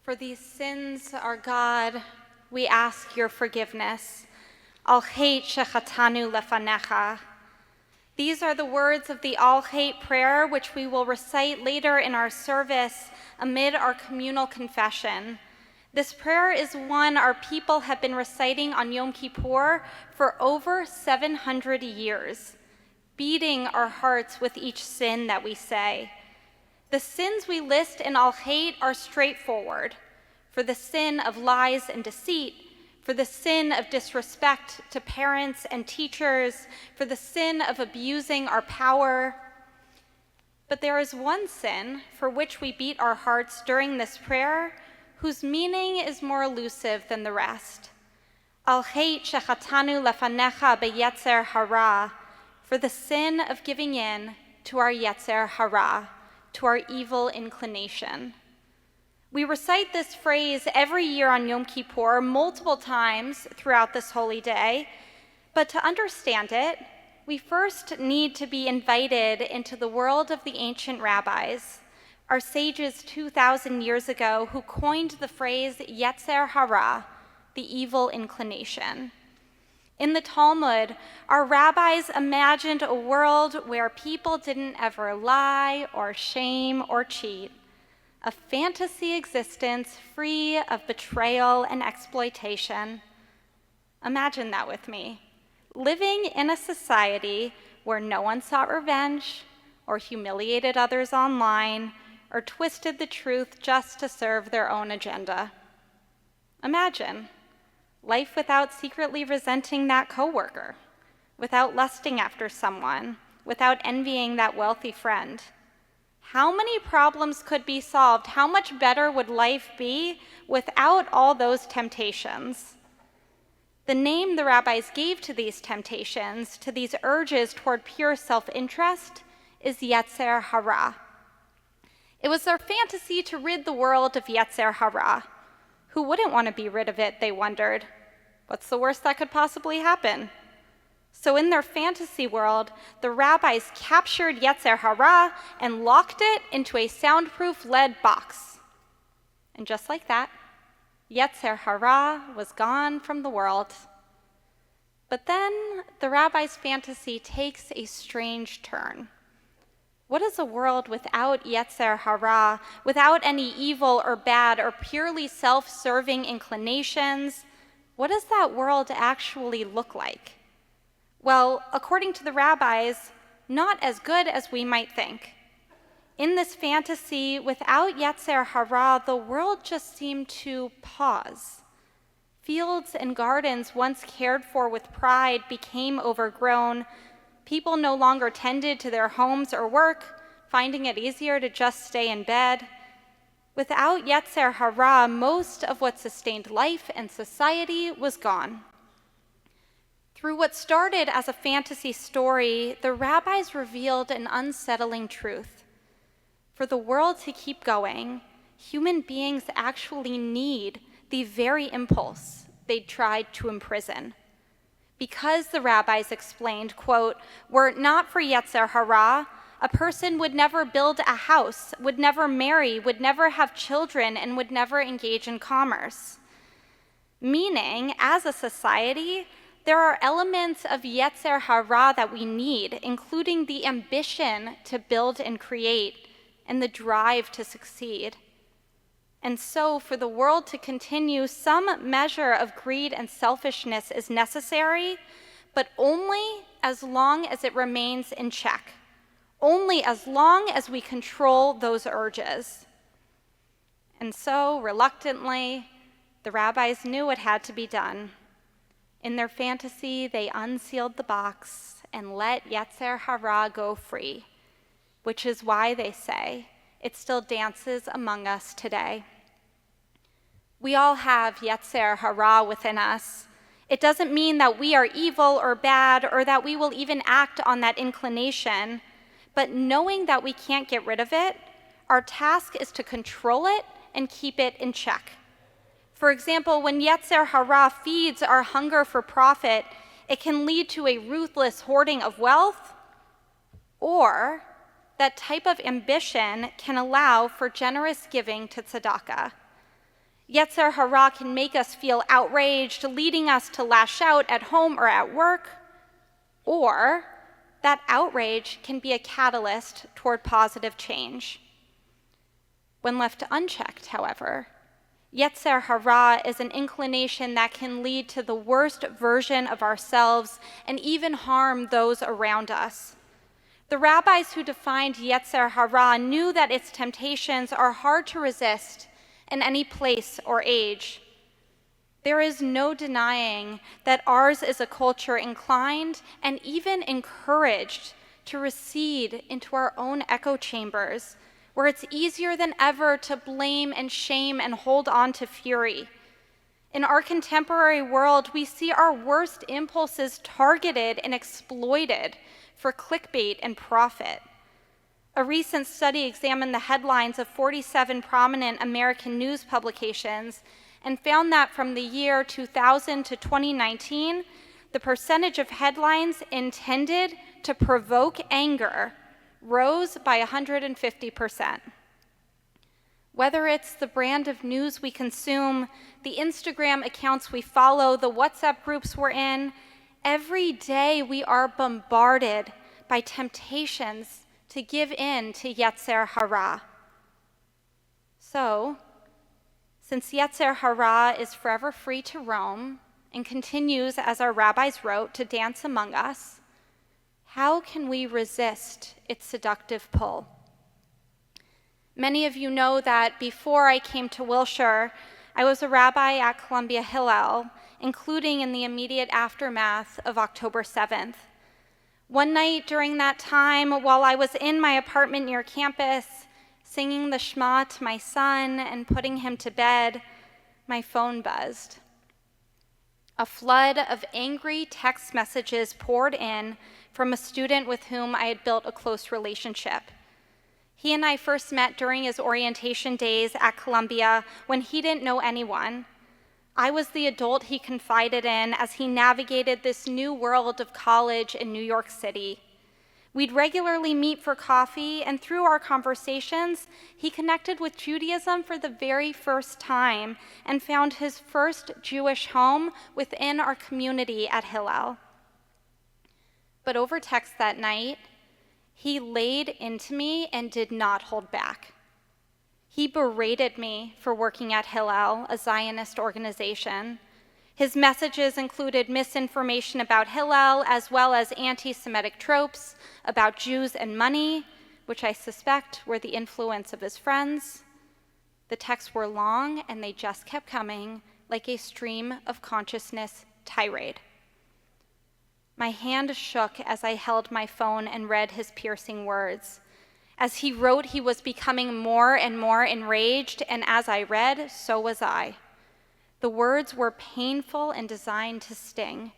For these sins, our God, we ask your forgiveness. Al hate shechatanu lefanecha. These are the words of the Al hate prayer, which we will recite later in our service amid our communal confession. This prayer is one our people have been reciting on Yom Kippur for over 700 years, beating our hearts with each sin that we say. The sins we list in Al hate are straightforward. For the sin of lies and deceit, for the sin of disrespect to parents and teachers, for the sin of abusing our power. But there is one sin for which we beat our hearts during this prayer, whose meaning is more elusive than the rest. Al hate shechatanu lefanecha beyetzer hara, for the sin of giving in to our yetzer hara, to our evil inclination. We recite this phrase every year on Yom Kippur multiple times throughout this holy day, but to understand it, we first need to be invited into the world of the ancient rabbis, our sages 2,000 years ago who coined the phrase yetzer hara, the evil inclination. In the Talmud, our rabbis imagined a world where people didn't ever lie or shame or cheat, a fantasy existence free of betrayal and exploitation. Imagine that with me, living in a society where no one sought revenge or humiliated others online or twisted the truth just to serve their own agenda. Imagine life without secretly resenting that coworker, without lusting after someone, without envying that wealthy friend. How many problems could be solved? How much better would life be without all those temptations? The name the rabbis gave to these temptations, to these urges toward pure self-interest, is yetzer hara. It was their fantasy to rid the world of yetzer hara. Who wouldn't want to be rid of it, they wondered. What's the worst that could possibly happen? So in their fantasy world, the rabbis captured yetzer hara and locked it into a soundproof lead box. And just like that, yetzer hara was gone from the world. But then the rabbi's fantasy takes a strange turn. What is a world without yetzer hara, without any evil or bad or purely self-serving inclinations? What does that world actually look like? Well, according to the rabbis, not as good as we might think. In this fantasy, without yetzer hara, the world just seemed to pause. Fields and gardens once cared for with pride became overgrown. People no longer tended to their homes or work, finding it easier to just stay in bed. Without yetzer hara, most of what sustained life and society was gone. Through what started as a fantasy story, the rabbis revealed an unsettling truth. For the world to keep going, human beings actually need the very impulse they tried to imprison. Because the rabbis explained, quote, were it not for yetzer hara, a person would never build a house, would never marry, would never have children, and would never engage in commerce. Meaning, as a society, there are elements of yetzer hara that we need, including the ambition to build and create and the drive to succeed. And so for the world to continue, some measure of greed and selfishness is necessary, but only as long as it remains in check, only as long as we control those urges. And so, reluctantly, the rabbis knew it had to be done. In their fantasy, they unsealed the box and let yetzer hara go free, which is why they say it still dances among us today. We all have yetzer hara within us. It doesn't mean that we are evil or bad or that we will even act on that inclination, but knowing that we can't get rid of it, our task is to control it and keep it in check. For example, when yetzer hara feeds our hunger for profit, it can lead to a ruthless hoarding of wealth, or that type of ambition can allow for generous giving to tzedakah. Yetzer hara can make us feel outraged, leading us to lash out at home or at work, or that outrage can be a catalyst toward positive change. When left unchecked, however, yetzer hara is an inclination that can lead to the worst version of ourselves and even harm those around us. The rabbis who defined yetzer hara knew that its temptations are hard to resist in any place or age. There is no denying that ours is a culture inclined and even encouraged to recede into our own echo chambers, where it's easier than ever to blame and shame and hold on to fury. In our contemporary world, we see our worst impulses targeted and exploited for clickbait and profit. A recent study examined the headlines of 47 prominent American news publications and found that from the year 2000 to 2019, the percentage of headlines intended to provoke anger rose by 150%. Whether it's the brand of news we consume, the Instagram accounts we follow, the WhatsApp groups we're in, every day we are bombarded by temptations to give in to yetzer hara. So, since yetzer hara is forever free to roam and continues, as our rabbis wrote, to dance among us, how can we resist its seductive pull? Many of you know that before I came to Wilshire, I was a rabbi at Columbia Hillel, including in the immediate aftermath of October 7th. One night during that time, while I was in my apartment near campus, singing the Shema to my son and putting him to bed, my phone buzzed. A flood of angry text messages poured in from a student with whom I had built a close relationship. He and I first met during his orientation days at Columbia when he didn't know anyone. I was the adult he confided in as he navigated this new world of college in New York City. We'd regularly meet for coffee, and through our conversations, he connected with Judaism for the very first time and found his first Jewish home within our community at Hillel. But over text that night, he laid into me and did not hold back. He berated me for working at Hillel, a Zionist organization. His messages included misinformation about Hillel, as well as anti-Semitic tropes about Jews and money, which I suspect were the influence of his friends. The texts were long, and they just kept coming like a stream of consciousness tirade. My hand shook as I held my phone and read his piercing words. As he wrote, he was becoming more and more enraged, and as I read, so was I. The words were painful and designed to sting.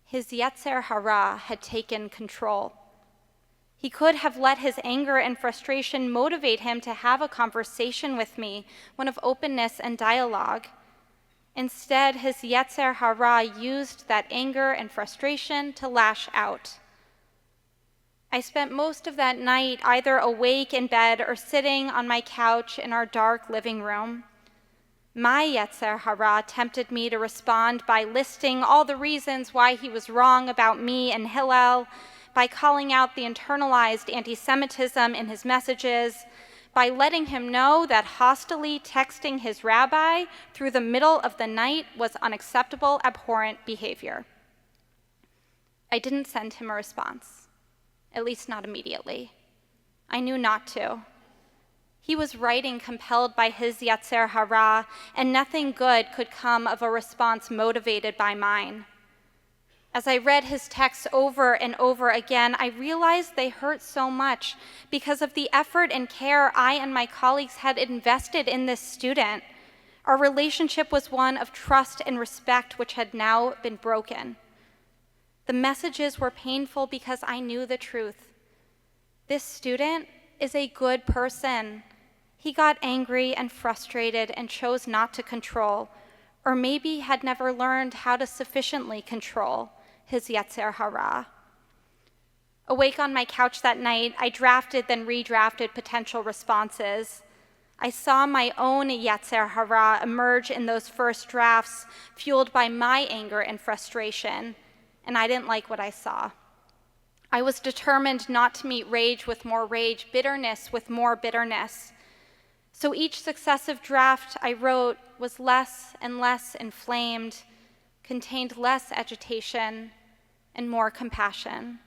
His yetzer hara had taken control. He could have let his anger and frustration motivate him to have a conversation with me, one of openness and dialogue. Instead, his yetzer hara used that anger and frustration to lash out. I spent most of that night either awake in bed or sitting on my couch in our dark living room. My yetzer hara tempted me to respond by listing all the reasons why he was wrong about me and Hillel, by calling out the internalized anti-Semitism in his messages, by letting him know that hostilely texting his rabbi through the middle of the night was unacceptable, abhorrent behavior. I didn't send him a response, at least not immediately. I knew not to. He was writing compelled by his yetzer hara, and nothing good could come of a response motivated by mine. As I read his texts over and over again, I realized they hurt so much because of the effort and care I and my colleagues had invested in this student. Our relationship was one of trust and respect, which had now been broken. The messages were painful because I knew the truth. This student is a good person. He got angry and frustrated and chose not to control, or maybe had never learned how to sufficiently control his yetzer hara. Awake on my couch that night, I drafted then redrafted potential responses. I saw my own yetzer hara emerge in those first drafts, fueled by my anger and frustration, and I didn't like what I saw. I was determined not to meet rage with more rage, bitterness with more bitterness. So each successive draft I wrote was less and less inflamed, contained less agitation, and more compassion.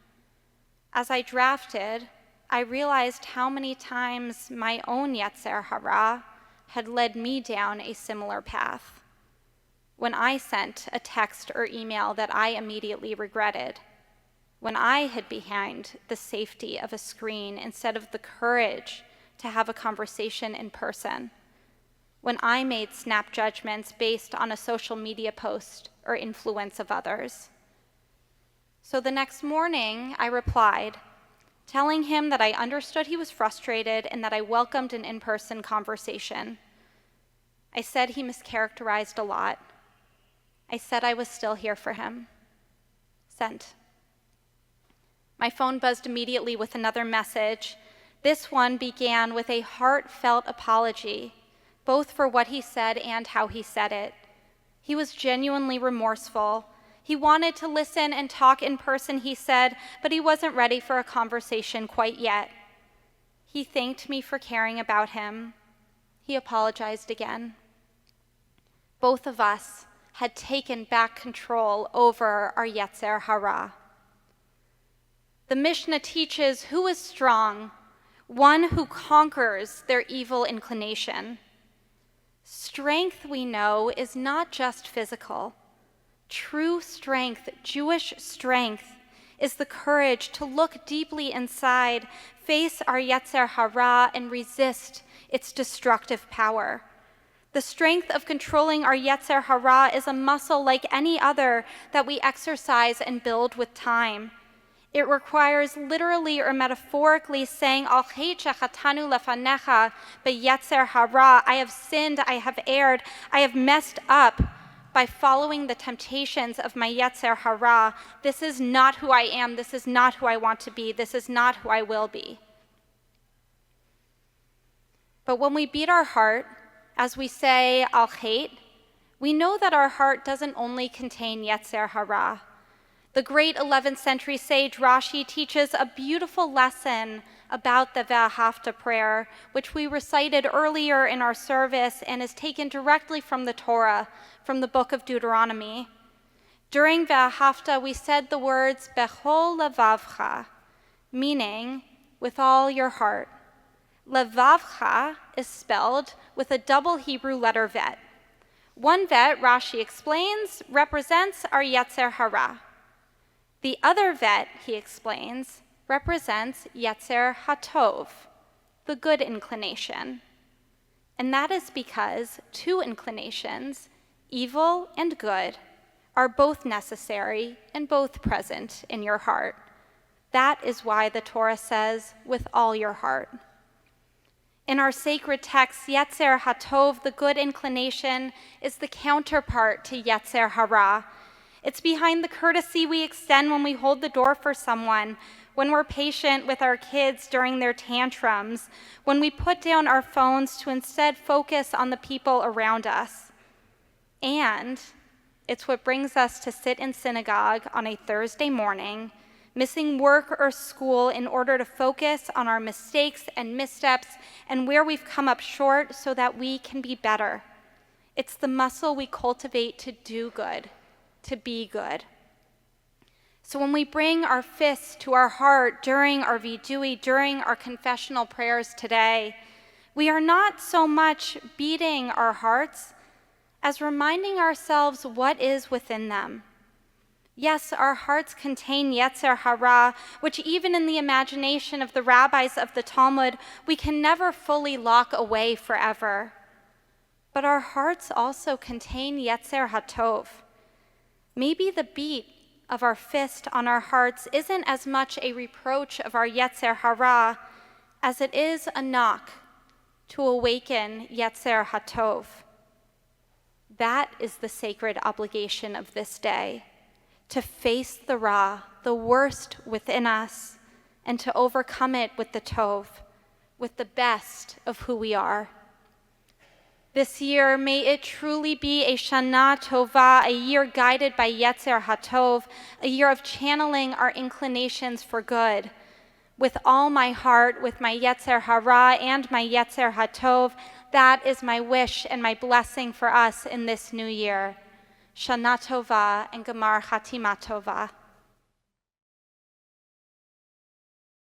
As I drafted, I realized how many times my own yetzer hara had led me down a similar path. When I sent a text or email that I immediately regretted, when I hid behind the safety of a screen instead of the courage to have a conversation in person, when I made snap judgments based on a social media post or influence of others. So the next morning, I replied, telling him that I understood he was frustrated and that I welcomed an in-person conversation. I said he mischaracterized a lot. I said I was still here for him. Sent. My phone buzzed immediately with another message. This one began with a heartfelt apology, both for what he said and how he said it. He was genuinely remorseful. He wanted to listen and talk in person, he said, but he wasn't ready for a conversation quite yet. He thanked me for caring about him. He apologized again. Both of us had taken back control over our yetzer hara. The Mishnah teaches who is strong, one who conquers their evil inclination. Strength, we know, is not just physical. True strength, Jewish strength, is the courage to look deeply inside, face our yetzer hara, and resist its destructive power. The strength of controlling our yetzer hara is a muscle like any other that we exercise and build with time. It requires literally or metaphorically saying, Al hatov lefanecha beyetzer hara, I have sinned, I have erred, I have messed up by following the temptations of my yetzer hara. This is not who I am, this is not who I want to be, this is not who I will be. But when we beat our heart, as we say al hate, we know that our heart doesn't only contain yetzer hara. The great 11th century sage Rashi teaches a beautiful lesson about the Ve'ahavta prayer, which we recited earlier in our service and is taken directly from the Torah, from the book of Deuteronomy. During Ve'ahavta, we said the words Bechol levavcha, meaning with all your heart. Levavcha is spelled with a double Hebrew letter vet. One vet, Rashi explains, represents our yetzer hara. The other vet, he explains, represents yetzer hatov, the good inclination. And that is because two inclinations, evil and good, are both necessary and both present in your heart. That is why the Torah says, with all your heart. In our sacred text, yetzer hatov, the good inclination, is the counterpart to yetzer hara. It's behind the courtesy we extend when we hold the door for someone, when we're patient with our kids during their tantrums, when we put down our phones to instead focus on the people around us. And it's what brings us to sit in synagogue on a Thursday morning, missing work or school in order to focus on our mistakes and missteps and where we've come up short so that we can be better. It's the muscle we cultivate to do good, to be good. So when we bring our fists to our heart during our vidui, during our confessional prayers today, we are not so much beating our hearts as reminding ourselves what is within them. Yes, our hearts contain yetzer hara, which even in the imagination of the rabbis of the Talmud, we can never fully lock away forever. But our hearts also contain yetzer hatov. Maybe the beat of our fist on our hearts isn't as much a reproach of our yetzer hara as it is a knock to awaken yetzer hatov. That is the sacred obligation of this day, to face the ra, the worst within us, and to overcome it with the tov, with the best of who we are. This year, may it truly be a Shana Tova, a year guided by yetzer hatov, a year of channeling our inclinations for good. With all my heart, with my yetzer hara and my yetzer hatov, that is my wish and my blessing for us in this new year. Shana Tova and Gemar Chatima Tova.